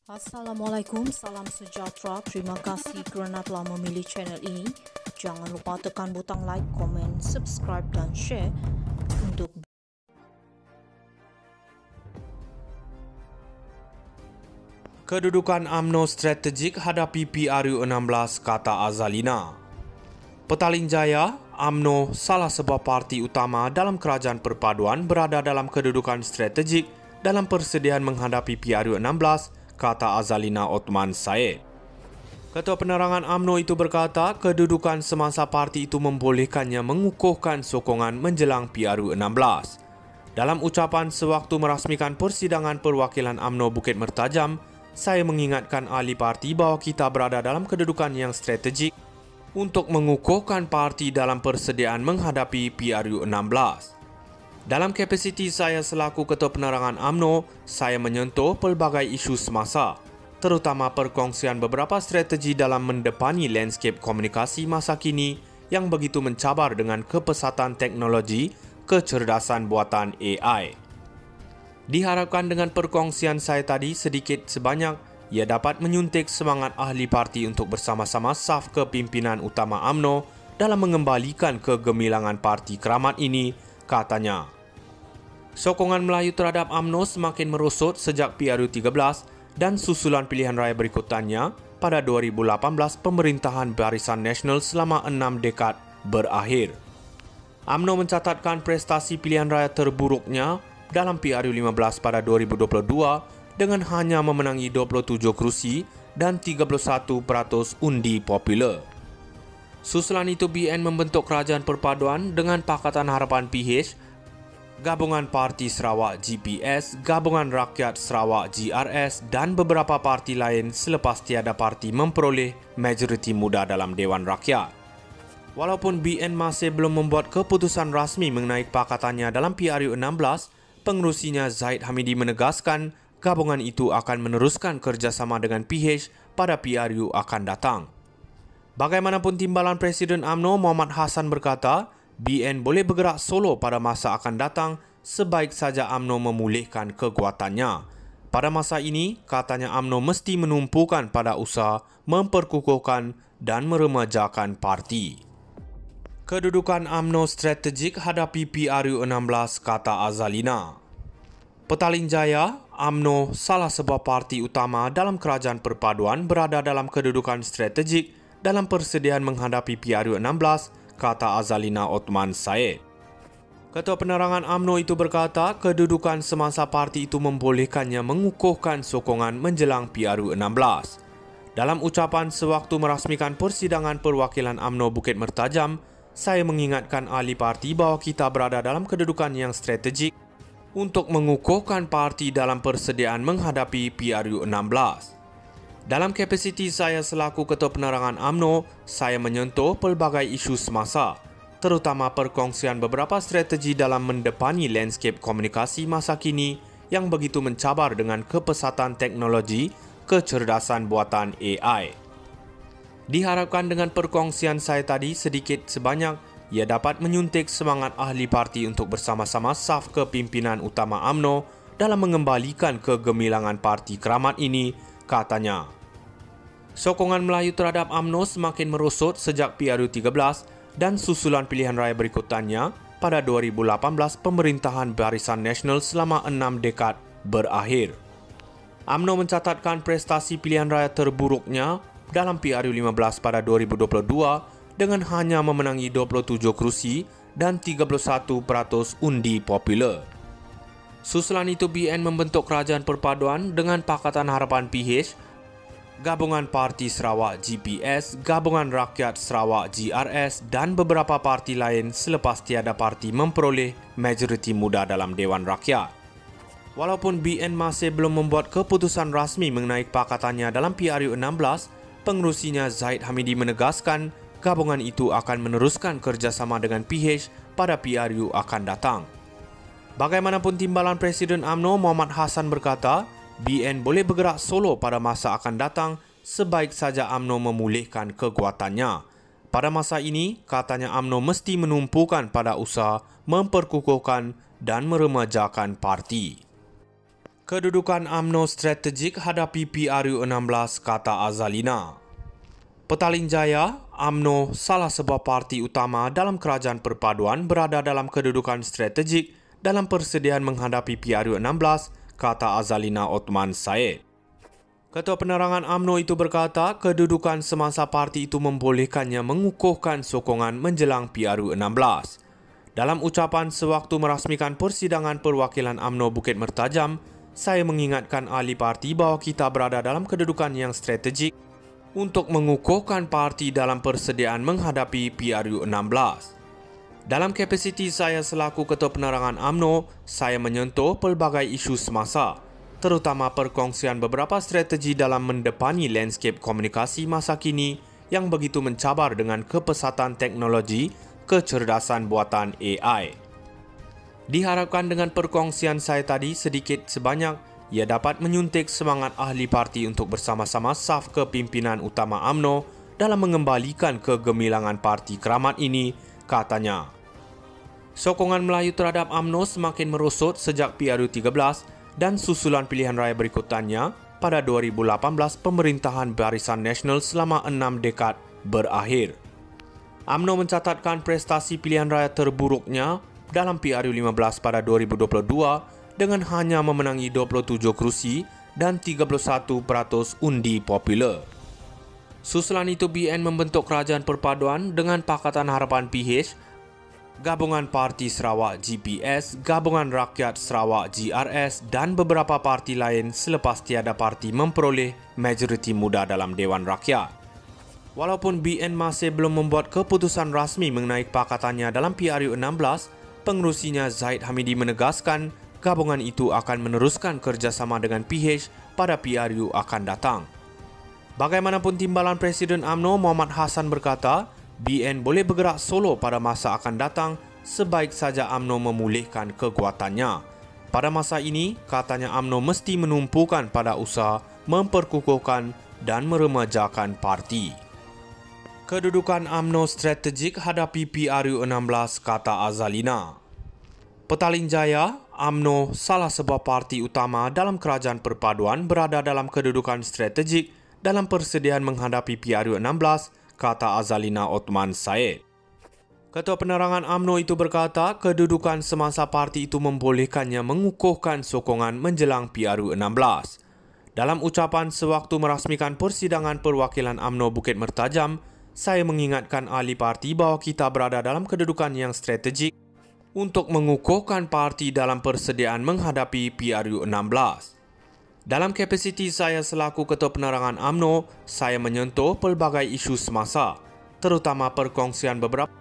Assalamualaikum, salam sejahtera. Terima kasih kerana telah memilih channel ini. Jangan lupa tekan butang like, komen, subscribe dan share untuk Kedudukan UMNO strategik hadapi PRU16, kata Azalina. Petaling Jaya, UMNO, salah sebuah parti utama dalam kerajaan perpaduan, berada dalam kedudukan strategik dalam persediaan menghadapi PRU16, kata Azalina Othman Said. Ketua Penerangan UMNO itu berkata kedudukan semasa parti itu membolehkannya mengukuhkan sokongan menjelang PRU16. Dalam ucapan sewaktu merasmikan persidangan perwakilan UMNO Bukit Mertajam, saya mengingatkan ahli parti bahawa kita berada dalam kedudukan yang strategik untuk mengukuhkan parti dalam persediaan menghadapi PRU16. Dalam kapasiti saya selaku Ketua Penerangan UMNO, saya menyentuh pelbagai isu semasa, terutama perkongsian beberapa strategi dalam mendepani landscape komunikasi masa kini yang begitu mencabar dengan kepesatan teknologi kecerdasan buatan AI. Diharapkan dengan perkongsian saya tadi sedikit sebanyak, ia dapat menyuntik semangat ahli parti untuk bersama-sama saf kepimpinan utama UMNO dalam mengembalikan kegemilangan parti keramat ini, katanya. Sokongan Melayu terhadap UMNO semakin merosot sejak PRU13 dan susulan pilihan raya berikutannya pada 2018 pemerintahan Barisan Nasional selama 6 dekad berakhir. UMNO mencatatkan prestasi pilihan raya terburuknya dalam PRU15 pada 2022 dengan hanya memenangi 27 kerusi dan 31% undi popular. Susulan itu BN membentuk kerajaan perpaduan dengan Pakatan Harapan PH, Gabungan Parti Sarawak GPS, Gabungan Rakyat Sarawak GRS dan beberapa parti lain selepas tiada parti memperoleh majoriti muda dalam Dewan Rakyat. Walaupun BN masih belum membuat keputusan rasmi mengenai pakatannya dalam PRU16, pengerusinya Zaid Hamidi menegaskan gabungan itu akan meneruskan kerjasama dengan PH pada PRU akan datang. Bagaimanapun timbalan Presiden UMNO Muhammad Hassan berkata, BN boleh bergerak solo pada masa akan datang sebaik saja UMNO memulihkan kekuatannya. Pada masa ini, katanya UMNO mesti menumpukan pada usaha memperkukuhkan dan meremajakan parti. Kedudukan UMNO strategik hadapi PRU16, kata Azalina. Petaling Jaya, UMNO, salah sebuah parti utama dalam kerajaan perpaduan, berada dalam kedudukan strategik dalam persediaan menghadapi PRU16, kata Azalina Othman Said. Ketua Penerangan UMNO itu berkata kedudukan semasa parti itu membolehkannya mengukuhkan sokongan menjelang PRU16. Dalam ucapan sewaktu merasmikan persidangan perwakilan UMNO Bukit Mertajam, saya mengingatkan ahli parti bahawa kita berada dalam kedudukan yang strategik untuk mengukuhkan parti dalam persediaan menghadapi PRU16. Dalam kapasiti saya selaku Ketua Penerangan UMNO, saya menyentuh pelbagai isu semasa, terutama perkongsian beberapa strategi dalam mendepani landscape komunikasi masa kini yang begitu mencabar dengan kepesatan teknologi kecerdasan buatan AI. Diharapkan dengan perkongsian saya tadi sedikit sebanyak, ia dapat menyuntik semangat ahli parti untuk bersama-sama saf kepimpinan utama UMNO dalam mengembalikan kegemilangan parti keramat ini, katanya. Sokongan Melayu terhadap UMNO semakin merosot sejak PRU13 dan susulan pilihan raya berikutannya pada 2018 pemerintahan Barisan Nasional selama 6 dekad berakhir. UMNO mencatatkan prestasi pilihan raya terburuknya dalam PRU15 pada 2022 dengan hanya memenangi 27 kerusi dan 31% undi popular. Susulan itu BN membentuk kerajaan perpaduan dengan Pakatan Harapan PH, Gabungan Parti Sarawak GPS, Gabungan Rakyat Sarawak GRS dan beberapa parti lain selepas tiada parti memperoleh majoriti muda dalam Dewan Rakyat. Walaupun BN masih belum membuat keputusan rasmi mengenai pakatannya dalam PRU16, pengerusinya Zaid Hamidi menegaskan gabungan itu akan meneruskan kerjasama dengan PH pada PRU akan datang. Bagaimanapun timbalan Presiden UMNO Muhammad Hassan berkata, BN boleh bergerak solo pada masa akan datang sebaik saja UMNO memulihkan kekuatannya. Pada masa ini, katanya UMNO mesti menumpukan pada usaha memperkukuhkan dan meremajakan parti. Kedudukan UMNO strategik hadapi PRU16, kata Azalina. Petaling Jaya, UMNO salah sebuah parti utama dalam kerajaan perpaduan berada dalam kedudukan strategik dalam persediaan menghadapi PRU16, kata Azalina Othman Said. Ketua Penerangan UMNO itu berkata kedudukan semasa parti itu membolehkannya mengukuhkan sokongan menjelang PRU16. Dalam ucapan sewaktu merasmikan persidangan perwakilan UMNO Bukit Mertajam, saya mengingatkan ahli parti bahawa kita berada dalam kedudukan yang strategik untuk mengukuhkan parti dalam persediaan menghadapi PRU16. Dalam kapasiti saya selaku Ketua Penerangan UMNO, saya menyentuh pelbagai isu semasa, terutama perkongsian beberapa strategi dalam mendepani landscape komunikasi masa kini yang begitu mencabar dengan kepesatan teknologi kecerdasan buatan AI. Diharapkan dengan perkongsian saya tadi sedikit sebanyak, ia dapat menyuntik semangat ahli parti untuk bersama-sama saf kepimpinan utama UMNO dalam mengembalikan kegemilangan parti keramat ini, katanya. Sokongan Melayu terhadap UMNO semakin merosot sejak PRU13 dan susulan pilihan raya berikutannya pada 2018 pemerintahan Barisan Nasional selama 6 dekad berakhir. UMNO mencatatkan prestasi pilihan raya terburuknya dalam PRU15 pada 2022 dengan hanya memenangi 27 kerusi dan 31% undi popular. Susulan itu BN membentuk kerajaan perpaduan dengan Pakatan Harapan PH, Gabungan Parti Sarawak GPS, Gabungan Rakyat Sarawak GRS dan beberapa parti lain selepas tiada parti memperoleh majoriti muda dalam Dewan Rakyat. Walaupun BN masih belum membuat keputusan rasmi mengenai pakatannya dalam PRU16, pengerusinya Zaid Hamidi menegaskan gabungan itu akan meneruskan kerjasama dengan PH pada PRU akan datang. Bagaimanapun timbalan Presiden UMNO Muhammad Hassan berkata, BN boleh bergerak solo pada masa akan datang sebaik saja UMNO memulihkan kekuatannya. Pada masa ini, katanya UMNO mesti menumpukan pada usaha memperkukuhkan dan meremajakan parti. Kedudukan UMNO strategik hadapi PRU16, kata Azalina. Petaling Jaya, UMNO salah sebuah parti utama dalam kerajaan perpaduan berada dalam kedudukan strategik dalam persediaan menghadapi PRU16, kata Azalina Othman Said. Ketua Penerangan UMNO itu berkata kedudukan semasa parti itu membolehkannya mengukuhkan sokongan menjelang PRU16. Dalam ucapan sewaktu merasmikan persidangan perwakilan UMNO Bukit Mertajam, saya mengingatkan ahli parti bahawa kita berada dalam kedudukan yang strategik untuk mengukuhkan parti dalam persediaan menghadapi PRU16. Dalam kapasiti saya selaku Ketua Penerangan UMNO, saya menyentuh pelbagai isu semasa, terutama perkongsian beberapa